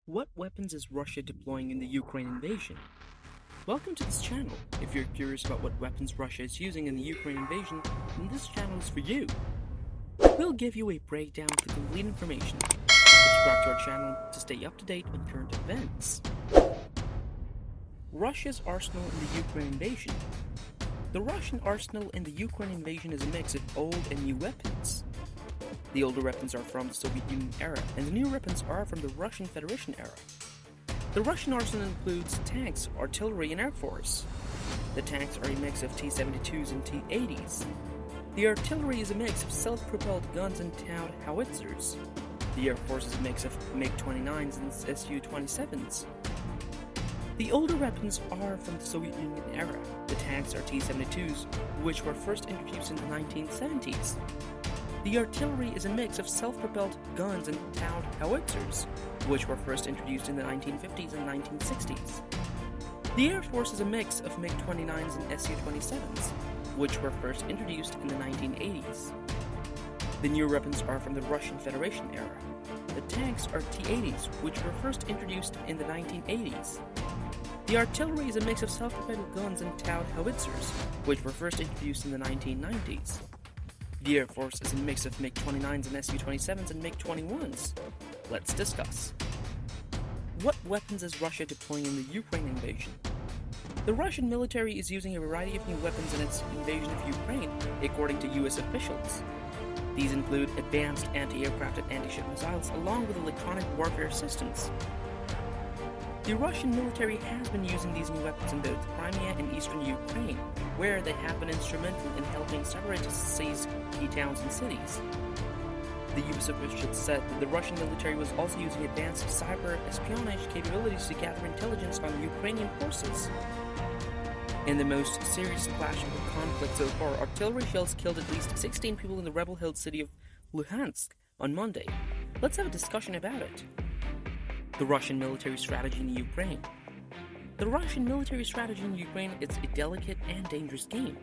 What weapons is Russia deploying in the Ukraine invasion? Welcome to this channel. If you're curious about what weapons Russia is using in the Ukraine invasion, then this channel is for you. We'll give you a breakdown of the complete information. Subscribe to our channel to stay up to date on current events. Russia's arsenal in the Ukraine invasion. The Russian arsenal in the Ukraine invasion is a mix of old and new weapons. The older weapons are from the Soviet Union era, and the newer weapons are from the Russian Federation era. The Russian arsenal includes tanks, artillery, and air force. The tanks are a mix of T-72s and T-80s. The artillery is a mix of self-propelled guns and Taud howitzers. The air force is a mix of MiG-29s and Su-27s. The older weapons are from the Soviet Union era. The tanks are T-72s, which were first introduced in the 1970s. The artillery is a mix of self-propelled guns and Taud howitzers, which were first introduced in the 1950s and 1960s. The Air Force is a mix of MiG-29s and Su-27s, which were first introduced in the 1980s. The newer weapons are from the Russian Federation era. The tanks are T-80s, which were first introduced in the 1980s. The artillery is a mix of self-propelled guns and Taud howitzers, which were first introduced in the 1990s. The Air Force is a mix of MiG-29s and Su-27s and MiG-21s. Let's discuss. What weapons is Russia deploying in the Ukraine invasion? The Russian military is using a variety of new weapons in its invasion of Ukraine, according to US officials. These include advanced anti-aircraft and anti-ship missiles, along with electronic warfare systems. The Russian military has been using these new weapons in both Crimea and eastern Ukraine, where they have been instrumental in helping separatists seize key towns and cities. The US officials said that the Russian military was also using advanced cyber espionage capabilities to gather intelligence on Ukrainian forces. In the most serious clash of the conflict so far, artillery shells killed at least 16 people in the rebel-held city of Luhansk on Monday. Let's have a discussion about it. The Russian military strategy in Ukraine. The Russian military strategy in Ukraine is a delicate and dangerous game.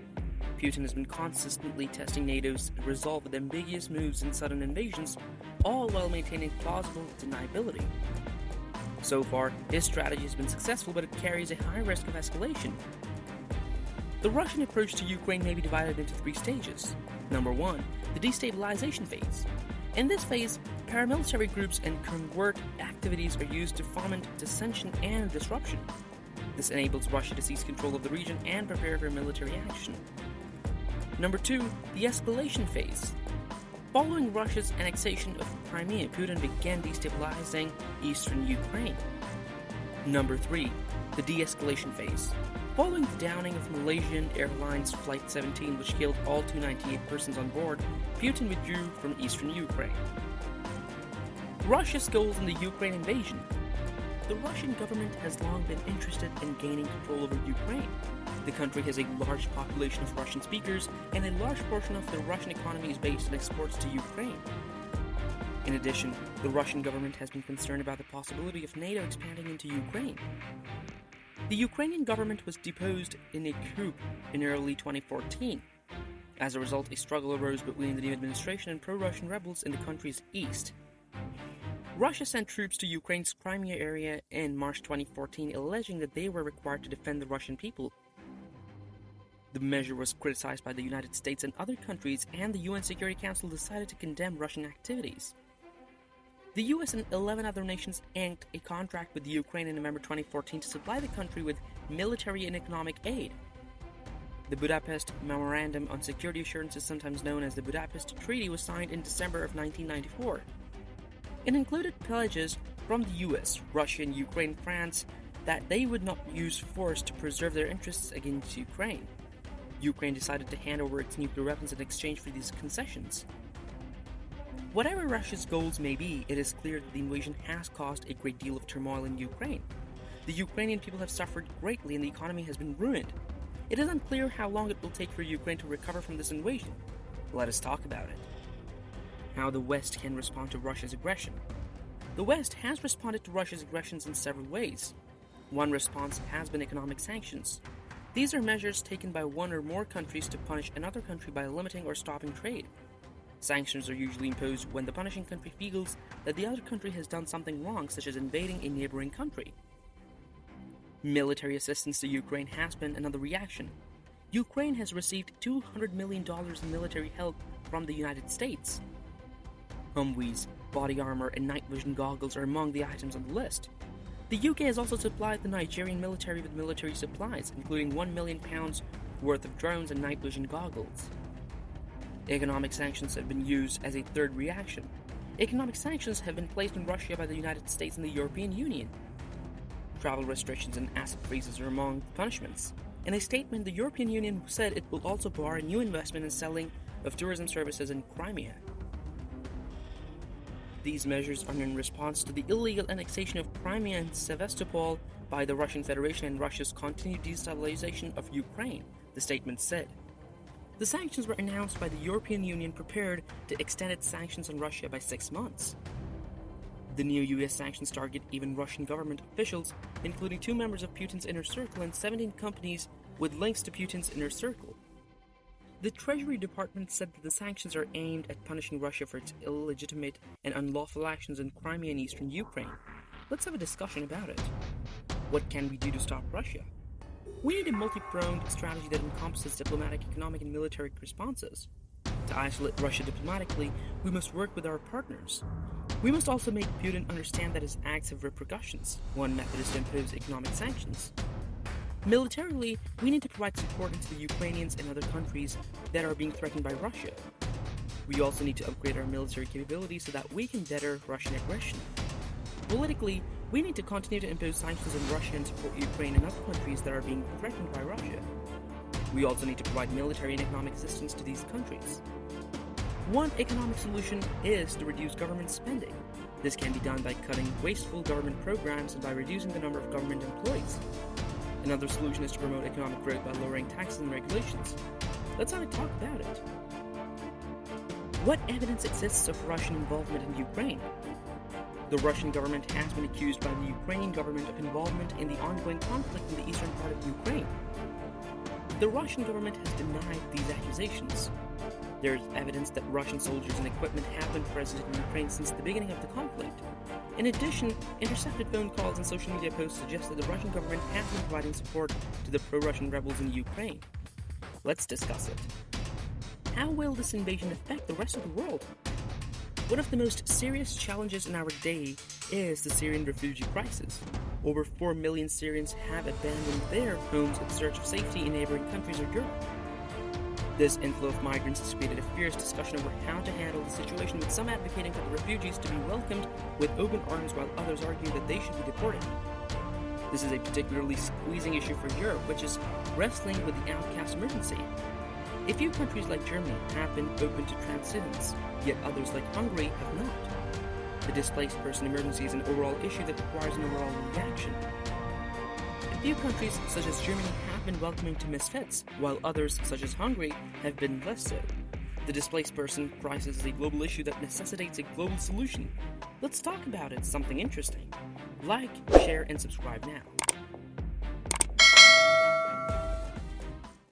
Putin has been consistently testing NATO's resolve with ambiguous moves and sudden invasions, all while maintaining plausible deniability. So far, his strategy has been successful, but it carries a high risk of escalation. The Russian approach to Ukraine may be divided into three stages. Number 1, the destabilization phase. In this phase, paramilitary groups and covert activities are used to foment dissension and disruption. This enables Russia to seize control of the region and prepare for military action. Number 2, the escalation phase. Following Russia's annexation of Crimea, Putin began destabilizing eastern Ukraine. Number 3, the de-escalation phase. Following the downing of Malaysian Airlines Flight 17, which killed all 298 persons on board, Putin withdrew from eastern Ukraine. Russia's goals in the Ukraine invasion. The Russian government has long been interested in gaining control over Ukraine. The country has a large population of Russian speakers, and a large portion of the Russian economy is based on exports to Ukraine. In addition, the Russian government has been concerned about the possibility of NATO expanding into Ukraine. The Ukrainian government was deposed in a coup in early 2014. As a result, a struggle arose between the new administration and pro-Russian rebels in the country's east. Russia sent troops to Ukraine's Crimea area in March 2014, alleging that they were required to defend the Russian people. The measure was criticized by the United States and other countries, and the UN Security Council decided to condemn Russian activities. The US and 11 other nations inked a contract with Ukraine in November 2014 to supply the country with military and economic aid. The Budapest Memorandum on Security Assurances, sometimes known as the Budapest Treaty, was signed in December of 1994. It included pledges from the US, Russia, and Ukraine, France that they would not use force to preserve their interests against Ukraine. Ukraine decided to hand over its nuclear weapons in exchange for these concessions. Whatever Russia's goals may be, it is clear that the invasion has caused a great deal of turmoil in Ukraine. The Ukrainian people have suffered greatly and the economy has been ruined. It is unclear how long it will take for Ukraine to recover from this invasion. Let us talk about it. How the West can respond to Russia's aggression. The West has responded to Russia's aggressions in several ways. One response has been economic sanctions. These are measures taken by one or more countries to punish another country by limiting or stopping trade. Sanctions are usually imposed when the punishing country feels that the other country has done something wrong, such as invading a neighboring country. Military assistance to Ukraine has been another reaction. Ukraine has received $200 million in military help from the United States. Humvees, body armor, and night vision goggles are among the items on the list. The UK has also supplied the Nigerian military with military supplies, including £1 million worth of drones and night vision goggles. Economic sanctions have been used as a third reaction. Economic sanctions have been placed on Russia by the United States and the European Union. Travel restrictions and asset freezes are among the punishments. In a statement, the European Union said it will also bar new investment in selling of tourism services in Crimea. These measures are in response to the illegal annexation of Crimea and Sevastopol by the Russian Federation and Russia's continued destabilization of Ukraine, the statement said. The sanctions were announced by the European Union, prepared to extend its sanctions on Russia by 6 months. The new US sanctions target even Russian government officials, including 2 members of Putin's inner circle and 17 companies with links to Putin's inner circle. The Treasury Department said that the sanctions are aimed at punishing Russia for its illegitimate and unlawful actions in Crimea and eastern Ukraine. Let's have a discussion about it. What can we do to stop Russia? We need a multi-pronged strategy that encompasses diplomatic, economic, and military responses. To isolate Russia diplomatically, we must work with our partners. We must also make Putin understand that his acts have repercussions. One method is to impose economic sanctions. Militarily, we need to provide support to the Ukrainians and other countries that are being threatened by Russia. We also need to upgrade our military capabilities so that we can deter Russian aggression. Politically, we need to continue to impose sanctions on Russia and support Ukraine and other countries that are being threatened by Russia. We also need to provide military and economic assistance to these countries. One economic solution is to reduce government spending. This can be done by cutting wasteful government programs and by reducing the number of government employees. Another solution is to promote economic growth by lowering taxes and regulations. Let's have a talk about it. What evidence exists of Russian involvement in Ukraine? The Russian government has been accused by the Ukrainian government of involvement in the ongoing conflict in the eastern part of Ukraine. The Russian government has denied these accusations. There is evidence that Russian soldiers and equipment have been present in Ukraine since the beginning of the conflict. In addition, intercepted phone calls and social media posts suggest that the Russian government has been providing support to the pro-Russian rebels in Ukraine. Let's discuss it. How will this invasion affect the rest of the world? One of the most serious challenges in our day is the Syrian refugee crisis. Over 4 million Syrians have abandoned their homes in search of safety in neighboring countries or Europe. This inflow of migrants has created a fierce discussion over how to handle the situation, with some advocating for the refugees to be welcomed with open arms while others argue that they should be deported. This is a particularly squeezing issue for Europe, which is wrestling with the outcast emergency. A few countries like Germany have been open to transitions, yet others like Hungary have not. The displaced person emergency is an overall issue that requires an overall reaction. A few countries, such as Germany, have been welcoming to misfits, while others, such as Hungary, have been less so. The displaced person crisis is a global issue that necessitates a global solution. Let's talk about it, something interesting. Like, share, and subscribe now.